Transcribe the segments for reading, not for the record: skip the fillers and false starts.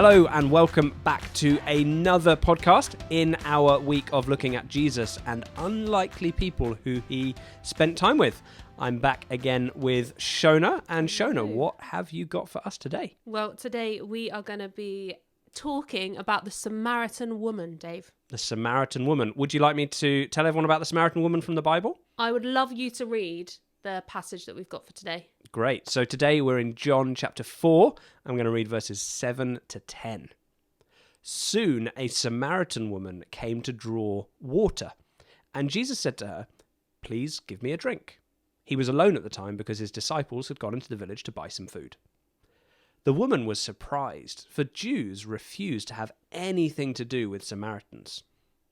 Hello and welcome back to another podcast in our week of looking at Jesus and unlikely people who he spent time with. I'm back again with Shona. And Shona, what have you got for us today? Well, today we are going to be talking about the Samaritan woman, Dave. The Samaritan woman. Would you like me to tell everyone about the Samaritan woman from the Bible? I would love you to read the passage that we've got for today. Great. So today we're in John chapter 4. I'm going to read verses 7 to 10. Soon a Samaritan woman came to draw water, and Jesus said to her, "Please give me a drink." He was alone at the time because his disciples had gone into the village to buy some food. The woman was surprised, for Jews refused to have anything to do with Samaritans.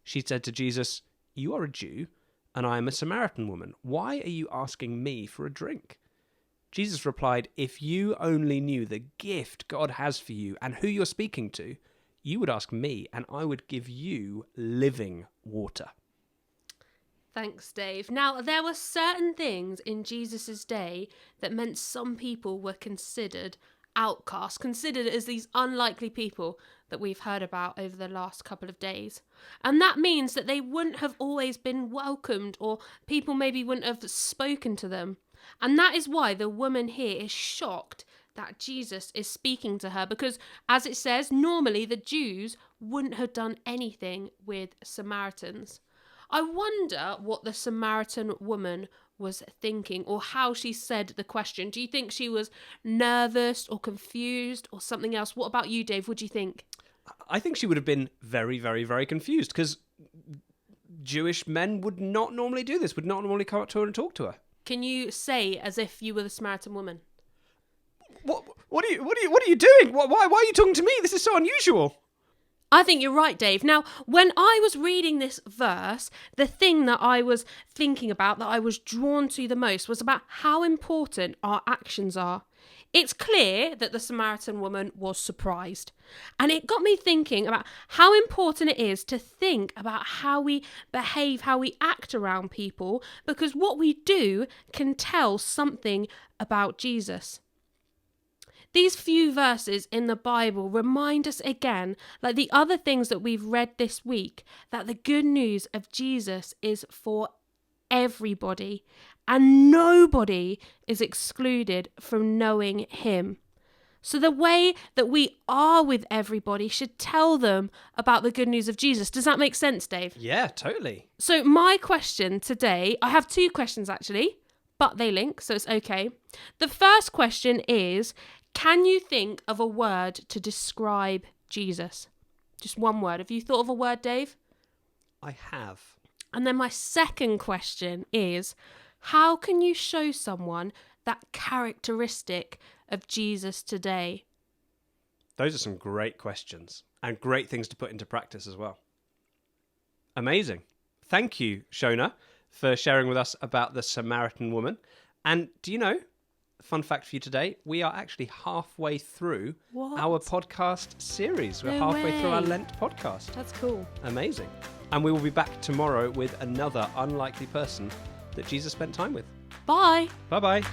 She said to Jesus, "You are a Jew, and I am a Samaritan woman. Why are you asking me for a drink?" Jesus replied, "If you only knew the gift God has for you and who you're speaking to, you would ask me, and I would give you living water." Thanks, Dave. Now, there were certain things in Jesus' day that meant some people were considered outcasts, considered as these unlikely people that we've heard about over the last couple of days. And that means that they wouldn't have always been welcomed, or people maybe wouldn't have spoken to them. And that is why the woman here is shocked that Jesus is speaking to her, because as it says, normally the Jews wouldn't have done anything with Samaritans. I wonder what the Samaritan woman was thinking, or how she said the question. Do you think she was nervous or confused or something else? What about you, Dave? What do you think? I think she would have been very, very, very confused, because Jewish men would not normally do this, would not normally come up to her and talk to her. Can you say as if you were the Samaritan woman? What are you doing? Why are you talking to me? This is so unusual. I think you're right, Dave. Now, when I was reading this verse, the thing that I was thinking about, that I was drawn to the most, was about how important our actions are. It's clear that the Samaritan woman was surprised. And it got me thinking about how important it is to think about how we behave, how we act around people, because what we do can tell something about Jesus. These few verses in the Bible remind us again, like the other things that we've read this week, that the good news of Jesus is for everybody, and nobody is excluded from knowing him. So the way that we are with everybody should tell them about the good news of Jesus. Does that make sense, Dave? Yeah, totally. So my question today, I have two questions actually, but they link, so it's okay. The first question is, can you think of a word to describe Jesus? Just one word. Have you thought of a word, Dave? I have. And then my second question is, how can you show someone that characteristic of Jesus today? Those are some great questions and great things to put into practice as well. Amazing. Thank you, Shona, for sharing with us about the Samaritan woman. And do you know, fun fact for you today, we are actually halfway through our podcast series. We're halfway through our Lent podcast. That's cool. Amazing. And we will be back tomorrow with another unlikely person that Jesus spent time with. Bye. Bye-bye.